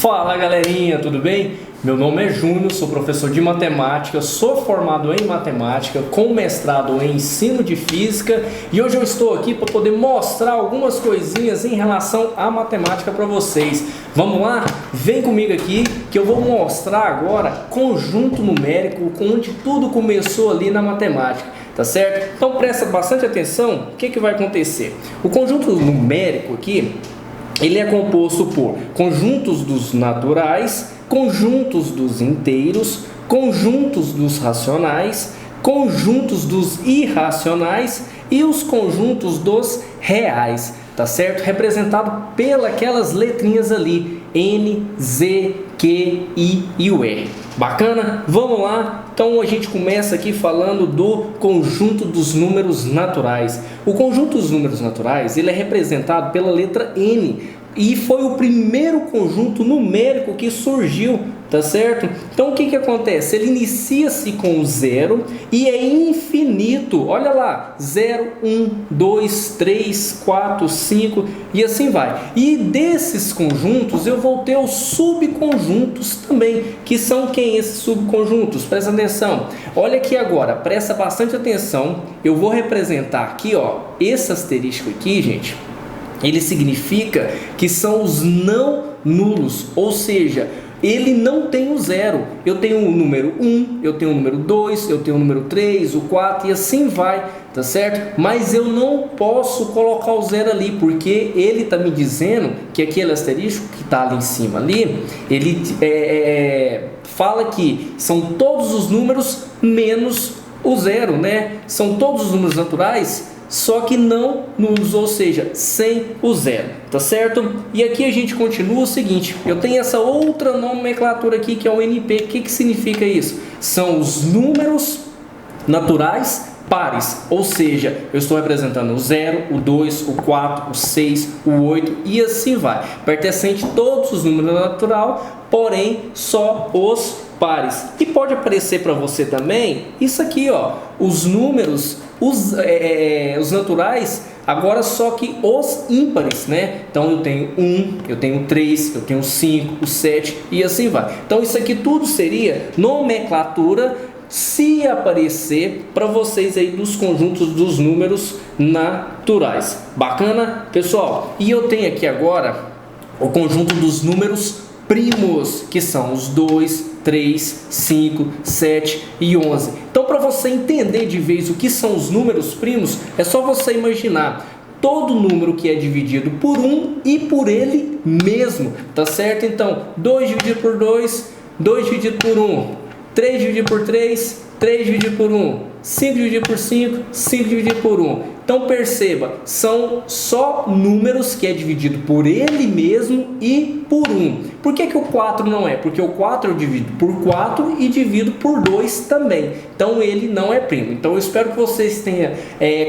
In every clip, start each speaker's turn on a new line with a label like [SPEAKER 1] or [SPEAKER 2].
[SPEAKER 1] Fala galerinha, tudo bem? Meu nome é Júnior, sou professor de matemática, sou formado em matemática, com mestrado em ensino de física e hoje eu estou aqui para poder mostrar algumas coisinhas em relação à matemática para vocês. Vamos lá? Vem comigo aqui que eu vou mostrar agora conjunto numérico, onde tudo começou ali na matemática. Tá certo? Então presta bastante atenção, o que vai acontecer? O conjunto numérico aqui, ele é composto por conjuntos dos naturais, conjuntos dos inteiros, conjuntos dos racionais, conjuntos dos irracionais e os conjuntos dos reais, tá certo? Representado pelas letrinhas ali, N, Z, Q, I e o R. Bacana? Vamos lá? Então a gente começa aqui falando do conjunto dos números naturais. O conjunto dos números naturais, ele é representado pela letra N e foi o primeiro conjunto numérico que surgiu, tá certo? Então o que acontece? Ele inicia-se com 0 e é infinito. Olha lá, 0, 1, 2, 3, 4, 5 e assim vai. E desses conjuntos eu vou ter os subconjuntos também, que são quem esses subconjuntos? Presta atenção. Olha aqui agora, presta bastante atenção. Eu vou representar aqui, ó, esse asterisco aqui, gente. Ele significa que são os não nulos, ou seja, ele não tem o zero. Eu tenho o número 1, eu tenho o número 2, eu tenho o número 3, o 4 e assim vai, tá certo? Mas eu não posso colocar o zero ali, porque ele está me dizendo que aquele asterisco que está ali em cima, ali, ele fala que são todos os números menos o zero, né? São todos os números naturais, só que não nulos, ou seja, sem o zero, tá certo? E aqui a gente continua o seguinte, eu tenho essa outra nomenclatura aqui que é o NP. O que significa isso? São os números naturais pares, ou seja, eu estou representando o 0, o 2, o 4, o 6, o 8 e assim vai, pertencente a todos os números natural, porém só os pares. E pode aparecer para você também isso aqui, ó, os números, os naturais, agora só que os ímpares, né? Então eu tenho 1, eu tenho 3, eu tenho 5, o 7 e assim vai. Então isso aqui tudo seria nomenclatura se aparecer para vocês aí dos conjuntos dos números naturais. Bacana, pessoal? E eu tenho aqui agora o conjunto dos números primos, que são os 2, 3, 5, 7 e 11. Então, para você entender de vez o que são os números primos, é só você imaginar todo número que é dividido por 1 e por ele mesmo, tá certo? Então, 2 dividido por 2, 2 dividido por 1, 3 dividido por 3, 3 dividido por 1, 5 dividido por 5, 5 dividido por 1. Então perceba, são só números que é dividido por ele mesmo e por 1. Por que o 4 não é? Porque o 4 eu divido por 4 e divido por 2 também. Então ele não é primo. Então eu espero que vocês tenham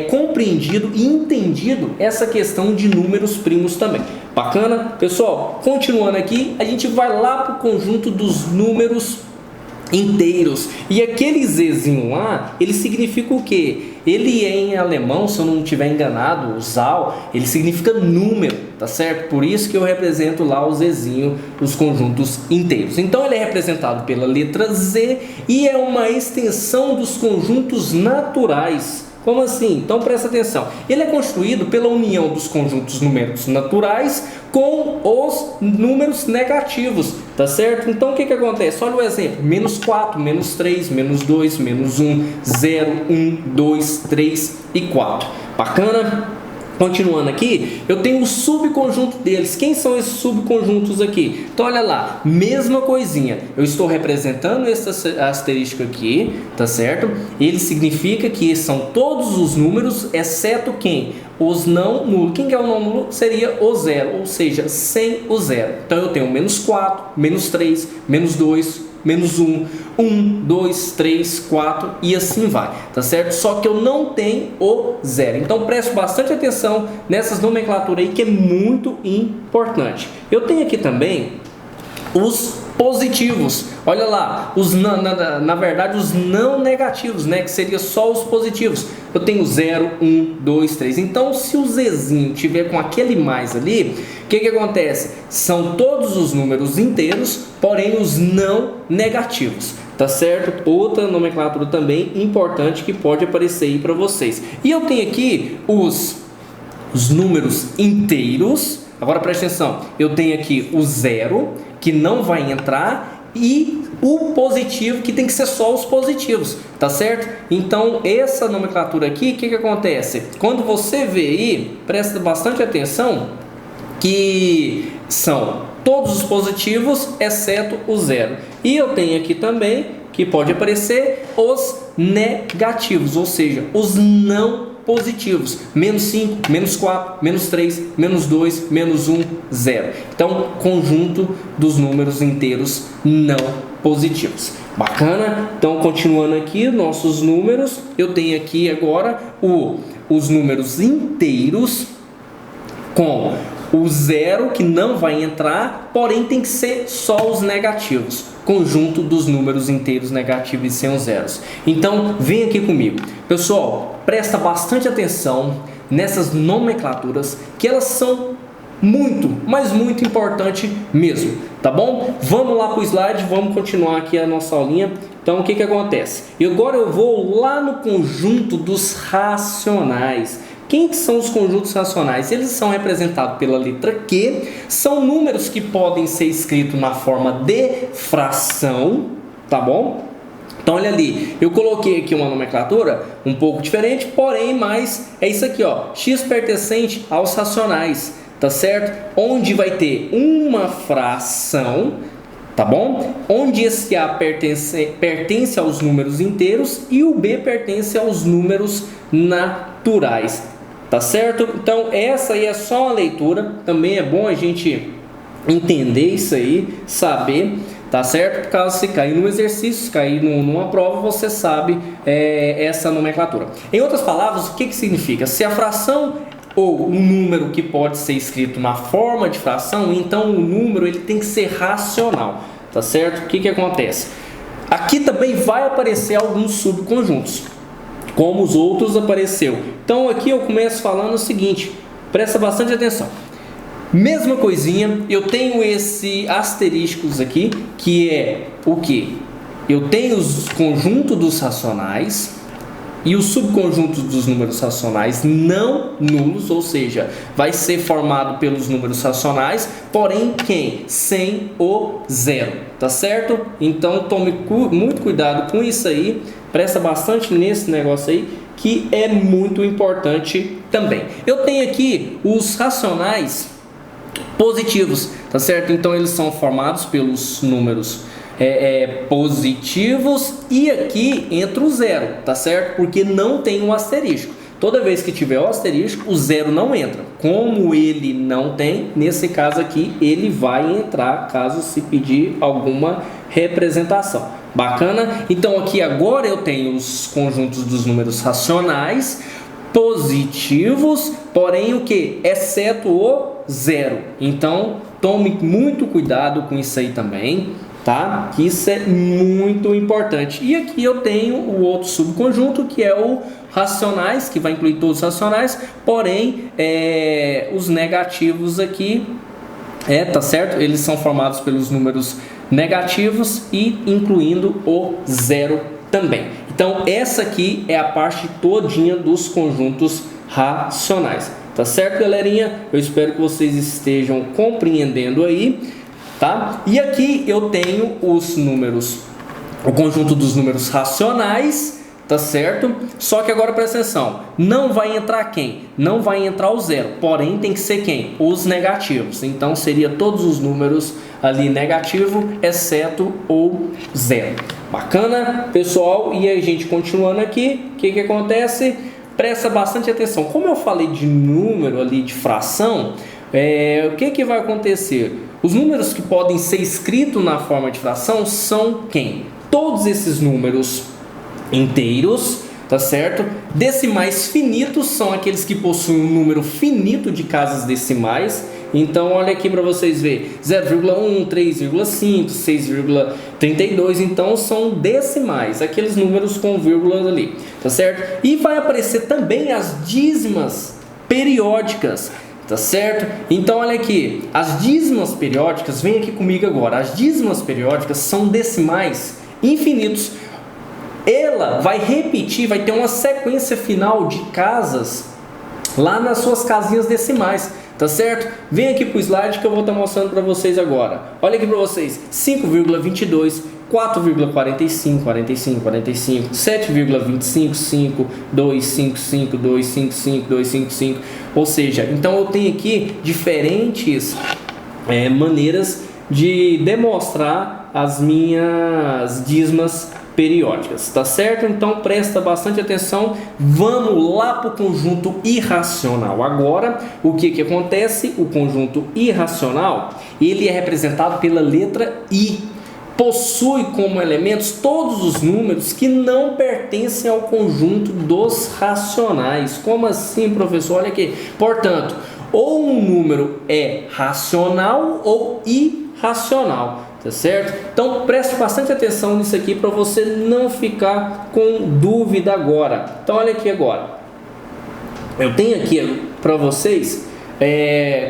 [SPEAKER 1] compreendido e entendido essa questão de números primos também. Bacana? Pessoal, continuando aqui, a gente vai lá para o conjunto dos números inteiros. E aquele Zzinho lá, ele significa o quê? Ele é em alemão, se eu não estiver enganado, o Zahl, ele significa número, tá certo? Por isso que eu represento lá o Zzinho, os conjuntos inteiros. Então ele é representado pela letra Z e é uma extensão dos conjuntos naturais. Como assim? Então presta atenção. Ele é construído pela união dos conjuntos numéricos naturais com os números negativos, tá certo? Então o que acontece? Olha o exemplo: menos 4, menos 3, menos 2, menos 1, 0, 1, 2, 3 e 4. Bacana? Continuando aqui, eu tenho o subconjunto deles. Quem são esses subconjuntos aqui? Então olha lá, mesma coisinha. Eu estou representando esse asterisco aqui, tá certo? Ele significa que são todos os números, exceto quem? Os não nulos. Quem que é o não nulo? Seria o zero, ou seja, sem o zero. Então eu tenho menos 4, menos 3, menos 2, menos 1, 1, 2, 3, 4 e assim vai, tá certo? Só que eu não tenho o zero. Então preste bastante atenção nessas nomenclaturas aí, que é muito importante. Eu tenho aqui também os positivos. Olha lá, na verdade os não negativos, né, que seria só os positivos. Eu tenho 0, 1, 2, 3. Então, se o Zzinho tiver com aquele mais ali, o que acontece? São todos os números inteiros, porém os não negativos. Tá certo? Outra nomenclatura também importante que pode aparecer aí para vocês. E eu tenho aqui os números inteiros. Agora preste atenção. Eu tenho aqui o 0, que não vai entrar, e o positivo, que tem que ser só os positivos, tá certo? Então, essa nomenclatura aqui, o que acontece? Quando você vê aí, presta bastante atenção, que são todos os positivos, exceto o 0. E eu tenho aqui também, que pode aparecer, os negativos, ou seja, os não positivos, menos 5, menos 4, menos 3, menos 2, menos 1, 0. Então, conjunto dos números inteiros não positivos. Bacana? Então, continuando aqui, nossos números, eu tenho aqui agora os números inteiros com o 0 que não vai entrar, porém tem que ser só os negativos. Conjunto dos números inteiros negativos e sem os zeros. Então, vem aqui comigo. Pessoal, presta bastante atenção nessas nomenclaturas, que elas são muito, mas muito importante mesmo, tá bom? Vamos lá para o slide, vamos continuar aqui a nossa aulinha. Então, o que acontece? E agora eu vou lá no conjunto dos racionais. Quem que são os conjuntos racionais? Eles são representados pela letra Q, são números que podem ser escritos na forma de fração, tá bom? Então olha ali, eu coloquei aqui uma nomenclatura um pouco diferente, porém, mas é isso aqui, ó, x pertencente aos racionais, tá certo? Onde vai ter uma fração, tá bom? Onde esse A pertence aos números inteiros e o B pertence aos números naturais. Tá certo? Então, essa aí é só uma leitura. Também é bom a gente entender isso aí, saber, tá certo? Caso se cair no exercício, se cair numa prova, você sabe essa nomenclatura. Em outras palavras, o que significa? Se a fração ou um número que pode ser escrito na forma de fração, então o número ele tem que ser racional, tá certo? O que acontece? Aqui também vai aparecer alguns subconjuntos, como os outros apareceu. Então aqui eu começo falando o seguinte, presta bastante atenção. Mesma coisinha, eu tenho esse asteriscos aqui, que é o que? Eu tenho os conjuntos dos racionais e os subconjuntos dos números racionais não nulos, ou seja, vai ser formado pelos números racionais, porém quem? Sem o zero, tá certo? Então tome muito cuidado com isso aí. Presta bastante nesse negócio aí, que é muito importante também. Eu tenho aqui os racionais positivos, tá certo? Então eles são formados pelos números positivos e aqui entra o zero, tá certo? Porque não tem um asterisco. Toda vez que tiver o asterisco, o zero não entra. Como ele não tem, nesse caso aqui, ele vai entrar caso se pedir alguma representação. Bacana? Então aqui agora eu tenho os conjuntos dos números racionais positivos, porém o que? Exceto o zero. Então tome muito cuidado com isso aí também, tá? Que isso é muito importante. E aqui eu tenho o outro subconjunto, que é o racionais, que vai incluir todos os racionais, porém os negativos aqui, tá certo? Eles são formados pelos números negativos e incluindo o zero também. Então essa aqui é a parte todinha dos conjuntos racionais, tá certo, galerinha? Eu espero que vocês estejam compreendendo aí, tá? E aqui eu tenho os números, o conjunto dos números racionais, tá certo? Só que agora presta atenção, não vai entrar quem? Não vai entrar o zero, porém tem que ser quem? Os negativos. Então seria todos os números ali negativo, exceto o zero. Bacana, pessoal? E a gente continuando aqui, o que acontece? Presta bastante atenção. Como eu falei de número ali, de fração, o que vai acontecer? Os números que podem ser escritos na forma de fração são quem? Todos esses números inteiros, tá certo? Decimais finitos são aqueles que possuem um número finito de casas decimais. Então olha aqui para vocês verem, 0,1, 3,5, 6,32, então são decimais, aqueles números com vírgulas ali, tá certo? E vai aparecer também as dízimas periódicas, tá certo? Então olha aqui, as dízimas periódicas, vem aqui comigo agora, as dízimas periódicas são decimais infinitos. Ela vai repetir, vai ter uma sequência final de casas lá nas suas casinhas decimais, tá certo? Vem aqui pro slide que eu vou estar mostrando para vocês agora. Olha aqui para vocês, 5,22, 4,45, 45, 45, 7,25, 5, 2, 5, 5, 2, 5, 5, 2, 5, 5. Ou seja, então eu tenho aqui diferentes maneiras de demonstrar as minhas dízimas periódicas, tá certo? Então presta bastante atenção. Vamos lá para o conjunto irracional. Agora, o que acontece? O conjunto irracional, ele é representado pela letra I. Possui como elementos todos os números que não pertencem ao conjunto dos racionais. Como assim, professor? Olha aqui. Portanto, ou um número é racional ou irracional, tá certo? Então preste bastante atenção nisso aqui para você não ficar com dúvida agora. Então olha aqui agora. Eu tenho aqui para vocês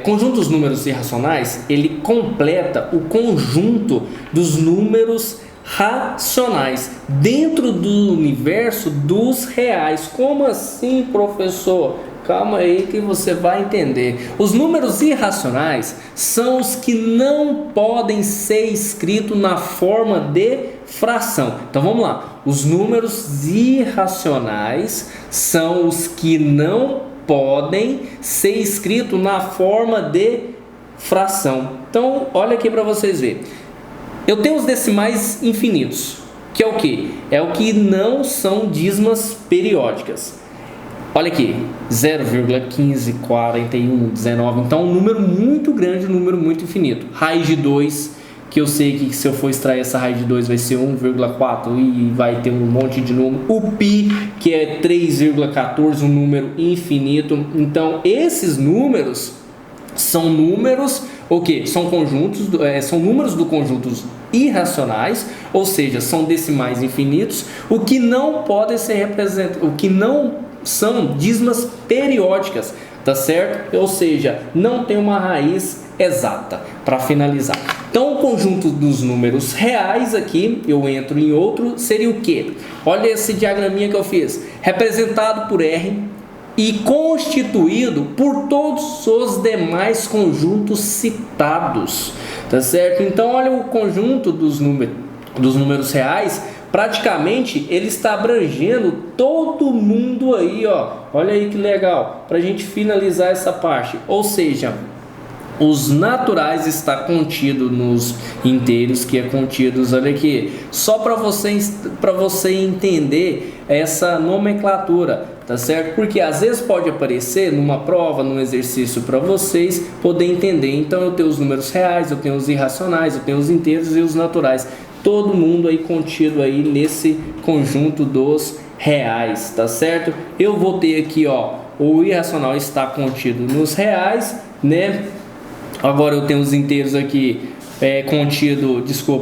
[SPEAKER 1] conjunto dos números irracionais, ele completa o conjunto dos números racionais dentro do universo dos reais. Como assim, professor? Calma aí que você vai entender. Os números irracionais são os que não podem ser escritos na forma de fração. Então vamos lá. Os números irracionais são os que não podem ser escritos na forma de fração. Então olha aqui para vocês verem. Eu tenho os decimais infinitos, que é o que? É o que não são dízimas periódicas. Olha aqui, 0,15, 41, 19, então um número muito grande, um número muito infinito. Raiz de 2, que eu sei que se eu for extrair essa raiz de 2 vai ser 1,4 e vai ter um monte de número. O π, que é 3,14, um número infinito. Então esses números são números, o que? São conjuntos, são números do conjuntos irracionais, ou seja, são decimais infinitos, o que não pode ser representado, o que não são dízimas periódicas, tá certo? Ou seja, não tem uma raiz exata. Para finalizar, então o conjunto dos números reais aqui, eu entro em outro, seria o que? Olha esse diagraminha que eu fiz, representado por R e constituído por todos os demais conjuntos citados, tá certo? Então olha o conjunto dos números reais. Praticamente ele está abrangendo todo mundo aí, ó. Olha aí que legal, para a gente finalizar essa parte. Ou seja, os naturais está contido nos inteiros, que é contidos, olha aqui, só para você entender essa nomenclatura, tá certo? Porque às vezes pode aparecer numa prova, num exercício para vocês poder entender. Então eu tenho os números reais, eu tenho os irracionais, eu tenho os inteiros e os naturais. Todo mundo aí contido aí nesse conjunto dos reais, tá certo? Eu vou ter aqui, ó, o irracional está contido nos reais, né? Agora eu tenho os inteiros aqui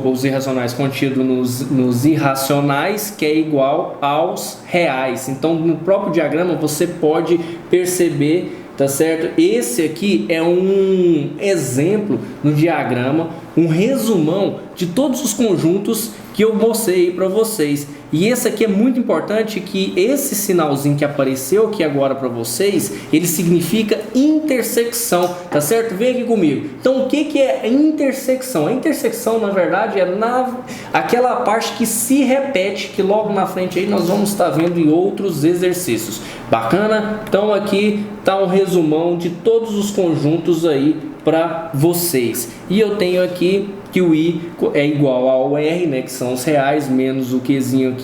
[SPEAKER 1] os irracionais contido nos irracionais, que é igual aos reais. Então no próprio diagrama você pode perceber, tá certo? Esse aqui é um exemplo no diagrama, um resumão de todos os conjuntos que eu mostrei para vocês. E esse aqui é muito importante, que esse sinalzinho que apareceu aqui agora para vocês, ele significa intersecção, tá certo? Vem aqui comigo. Então o que é intersecção? A intersecção, na verdade, é aquela parte que se repete, que logo na frente aí nós vamos estar vendo em outros exercícios. Bacana? Então aqui tá um resumão de todos os conjuntos aí para vocês. E eu tenho aqui que o I é igual ao R, né, que são os reais, menos o Qzinho aqui,